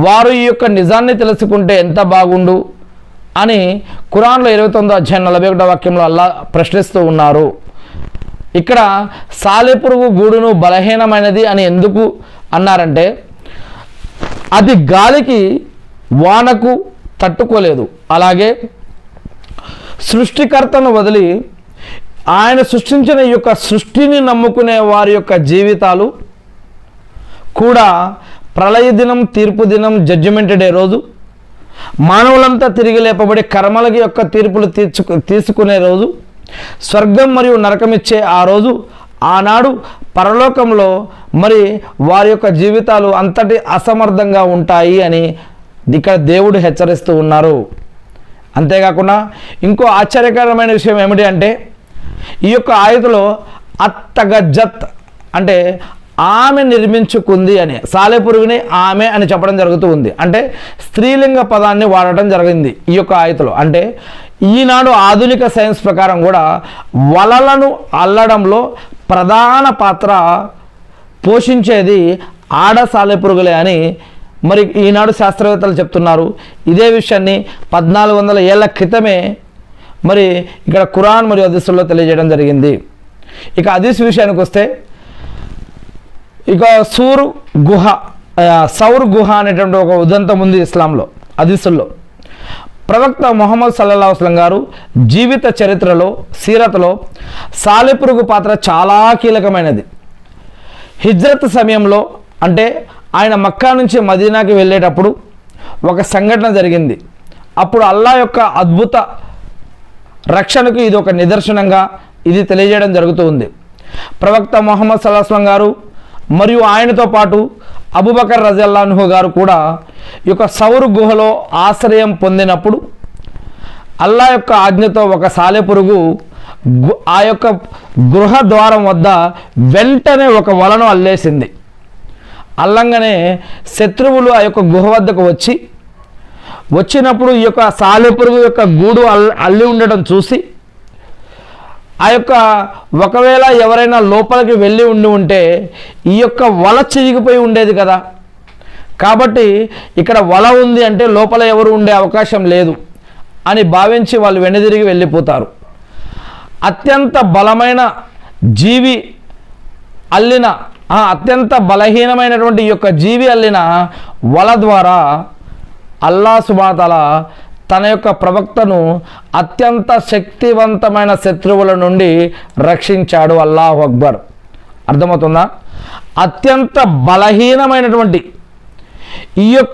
వారు ఈ యొక్క నిజాన్ని తెలుసుకుంటే ఎంత బాగుండు అని ఖురాన్లో 29వ అధ్యాయం 41వ వాక్యంలో అల్లా ప్రశ్నిస్తూ ఉన్నారు. ఇక్కడ సాలెపురుగు గూడును బలహీనమైనది అని ఎందుకు అన్నారంటే అది గాలికి వానకు తట్టుకోలేదు. అలాగే సృష్టికర్తను వదిలి ఆయన సృష్టించిన ఈ యొక్క సృష్టిని నమ్ముకునే వారి యొక్క జీవితాలు కూడా ప్రళయ దినం, తీర్పు దినం, జడ్జిమెంట్ డే రోజు, మానవులంతా తిరిగి లేపబడి కర్మలకి యొక్క తీర్పులు తీసుకునే రోజు, స్వర్గం మరియు నరకమిచ్చే ఆ రోజు, ఆనాడు పరలోకంలో మరి వారి యొక్క జీవితాలు అంతటి అసమర్థంగా ఉంటాయి అని ఇక్కడ దేవుడు హెచ్చరిస్తూ ఉన్నారు. అంతేకాకుండా ఇంకో ఆశ్చర్యకరమైన విషయం ఏమిటి అంటే ఈ యొక్క ఆయతలో అత్తగజత్ అంటే ఆమె నిర్మించుకుంది అని, సాలెపురుగుని ఆమె అని చెప్పడం జరుగుతూ ఉంది. అంటే స్త్రీలింగ పదాన్ని వాడటం జరిగింది ఈ యొక్క ఆయతలో. అంటే ఈనాడు ఆధునిక సైన్స్ ప్రకారం కూడా వలలను అల్లడంలో ప్రధాన పాత్ర పోషించేది ఆడ సాలెపురుగులే అని మరి ఈనాడు శాస్త్రవేత్తలు చెప్తున్నారు. ఇదే విషయాన్ని 1400 ఏళ్ల క్రితమే మరి ఇక్కడ ఖురాన్ మరియు హదీసుల్లో తెలియజేయడం జరిగింది. ఇక హదీస్ విషయానికి వస్తే ఇక సౌర్ గుహ అనేటువంటి ఒక ఉదంతం ఉంది ఇస్లాంలో, హదీసుల్లో. ప్రవక్త ముహమ్మద్ సల్లల్లాహు అలైహి వసల్లం గారు జీవిత చరిత్రలో, సీరత్లో సాలెపురుగు పాత్ర చాలా కీలకమైనది. హిజ్రత్ సమయంలో అంటే ఆయన మక్కా నుంచి మదీనాకి వెళ్ళేటప్పుడు ఒక సంఘటన జరిగింది. అప్పుడు అల్లా యొక్క అద్భుత రక్షణకు ఇది ఒక నిదర్శనంగా ఇది తెలియజేయడం జరుగుతూ ఉంది. ప్రవక్త ముహమ్మద్ సల్లల్లాహు అలైహి వసల్లం గారు మరియు ఆయనతో పాటు అబూబకర్ రజియల్లాహు అన్హు గారు కూడా ఈ యొక్క సౌర్ గుహలో ఆశ్రయం పొందినప్పుడు అల్లా యొక్క ఆజ్ఞతో ఒక సాలెపురుగు ఆ యొక్క గృహ ద్వారం వద్ద వెంటనే ఒక వలను అల్లేసింది. అల్లంగానే శత్రువులు ఆ యొక్క గుహ వద్దకు వచ్చినప్పుడు ఈ యొక్క సాలెపురుగు యొక్క గూడు అల్లి ఉండడం చూసి ఆ యొక్క ఒకవేళ ఎవరైనా లోపలికి వెళ్ళి ఉంటే ఈ యొక్క వల చిరిగిపోయి ఉండేది కదా, కాబట్టి ఇక్కడ వల ఉంది అంటే లోపల ఎవరు ఉండే అవకాశం లేదు అని భావించి వాళ్ళు వెనుదిరిగి వెళ్ళిపోతారు. అత్యంత బలమైన జీవి అల్లిన అత్యంత బలహీనమైనటువంటి ఈ యొక్క జీవి అల్లిన వల ద్వారా అల్లాహ్ సుబ్హానహు వ తఆలా తన యొక్క ప్రవక్తను అత్యంత శక్తివంతమైన శత్రువుల నుండి రక్షించాడు. అల్లాహు అక్బర్. అర్థమవుతుందా? అత్యంత బలహీనమైనటువంటి ఈ యొక్క